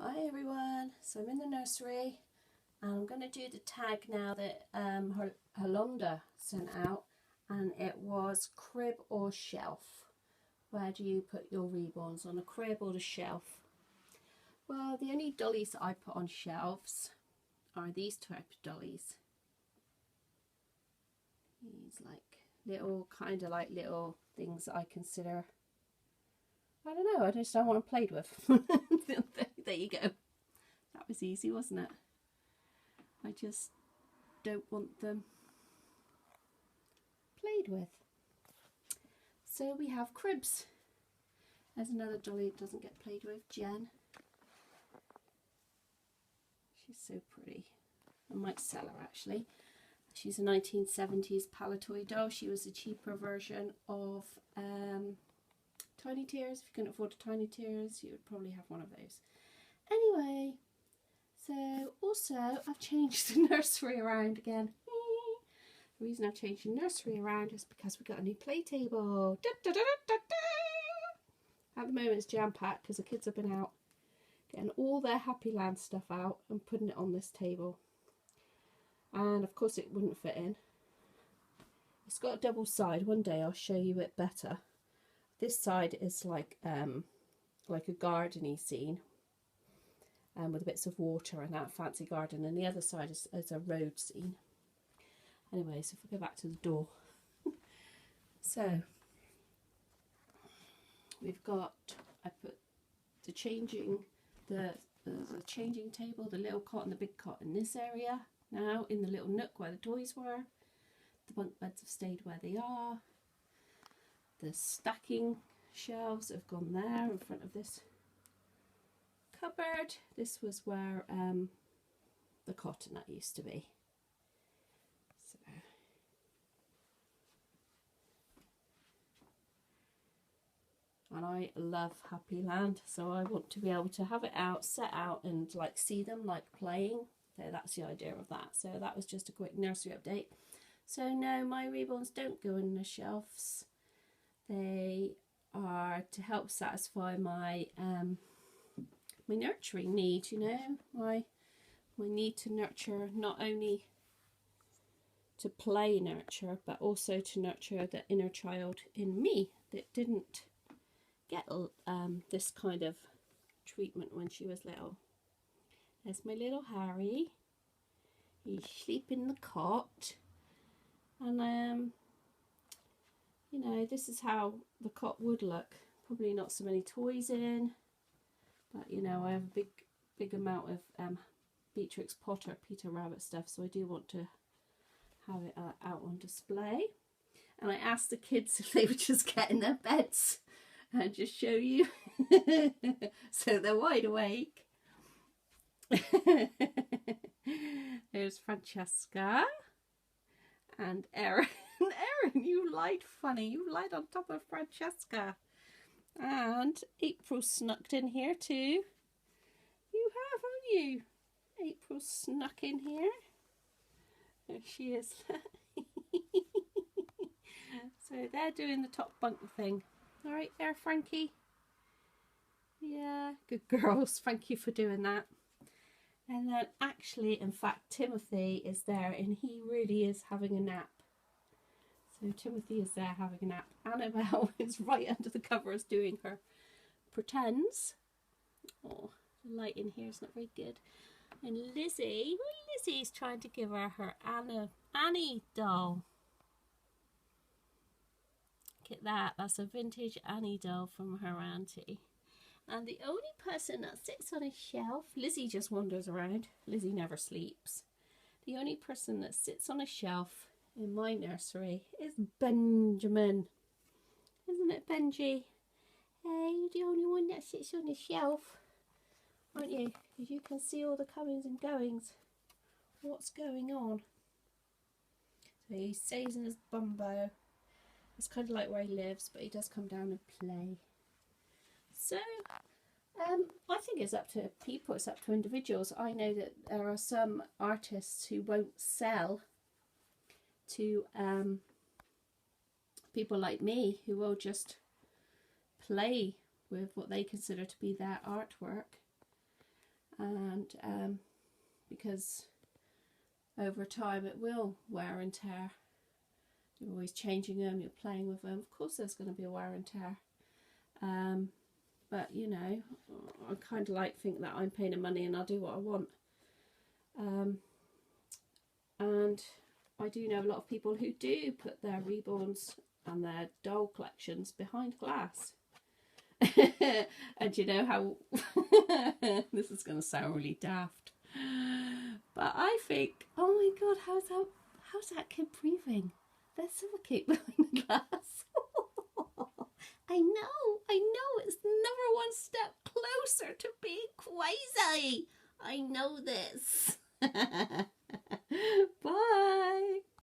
Hi everyone, so I'm in the nursery and I'm going to do the tag now that Holanda sent out, and it was crib or shelf. Where do you put your reborns, on a crib or the shelf? Well, the only dollies that I put on shelves are these type of dollies. These kind of like little things that I consider, I don't know, I just don't want them played with. There you go. That was easy, wasn't it? I just don't want them played with. So we have cribs. There's another dolly that doesn't get played with, Jen. She's so pretty. I might sell her actually. She's a 1970s Palatoy doll. She was a cheaper version of Tiny Tears. If you couldn't afford the Tiny Tears, you would probably have one of those. Anyway, so also I've changed the nursery around again. The reason I've changed the nursery around is because we got a new play table. At the moment it's jam-packed because the kids have been out getting all their Happy Land stuff out and putting it on this table. And of course it wouldn't fit in. It's got a double side. One day I'll show you it better. This side is like a garden-y scene, with bits of water and that fancy garden, and the other side is a road scene. Anyway, so if we go back to the door. So we've got, I put the changing changing table, the little cot and the big cot in this area now, in the little nook where the toys were. The bunk beds have stayed where they are. The stacking shelves have gone there in front of this cupboard. This was where the cot and that used to be. So and I love Happy Land, so I want to be able to have it out, set out, and like see them like playing. So that's the idea of that. So that was just a quick nursery update. So no, my reborns don't go in the shelves. They are to help satisfy my my nurturing need, you know, my need to nurture, not only to play nurture, but also to nurture the inner child in me that didn't get this kind of treatment when she was little. There's my little Harry. He's sleeping in the cot, and you know, this is how the cot would look. Probably not so many toys in, but you know, I have a big amount of Beatrix Potter, Peter Rabbit stuff, so I do want to have it out on display. And I asked the kids if they would just get in their beds and just show you. So they're wide awake. There's Francesca and Erin. Erin, you lied funny. You lied on top of Francesca. And April snuck in here too. You have, haven't you? April snuck in here. There she is. So they're doing the top bunk thing. All right there, Frankie. Yeah, good girls. Thank you for doing that. And then actually, in fact, Timothy is there and he really is having a nap. So Timothy is there having a nap. Annabelle is right under the covers doing her pretends. Oh, the light in here is not very good. And Lizzie, well, Lizzie's trying to give her Annie doll. Look at that. That's a vintage Annie doll from her auntie. And the only person that sits on a shelf, Lizzie just wanders around. Lizzie never sleeps. The only person that sits on a shelf in my nursery is Benjamin. Isn't it, Benji? Hey, you're the only one that sits on the shelf, aren't you? Because you can see all the comings and goings. What's going on? So he stays in his bumbo. It's kind of like where he lives, but he does come down and play. So, I think it's up to people, it's up to individuals. I know that there are some artists who won't sell to people like me, who will just play with what they consider to be their artwork. and because over time it will wear and tear. You're always changing them, you're playing with them. Of course there's going to be a wear and tear. But you know, I kind of like think that I'm paying the money and I'll do what I want. And I do know a lot of people who do put their reborns and their doll collections behind glass. And you know how this is going to sound really daft, but I think, oh my god, how's that kid breathing? There's suffocate behind the glass. I know, it's never one step closer to being quasi. I know this. Bye.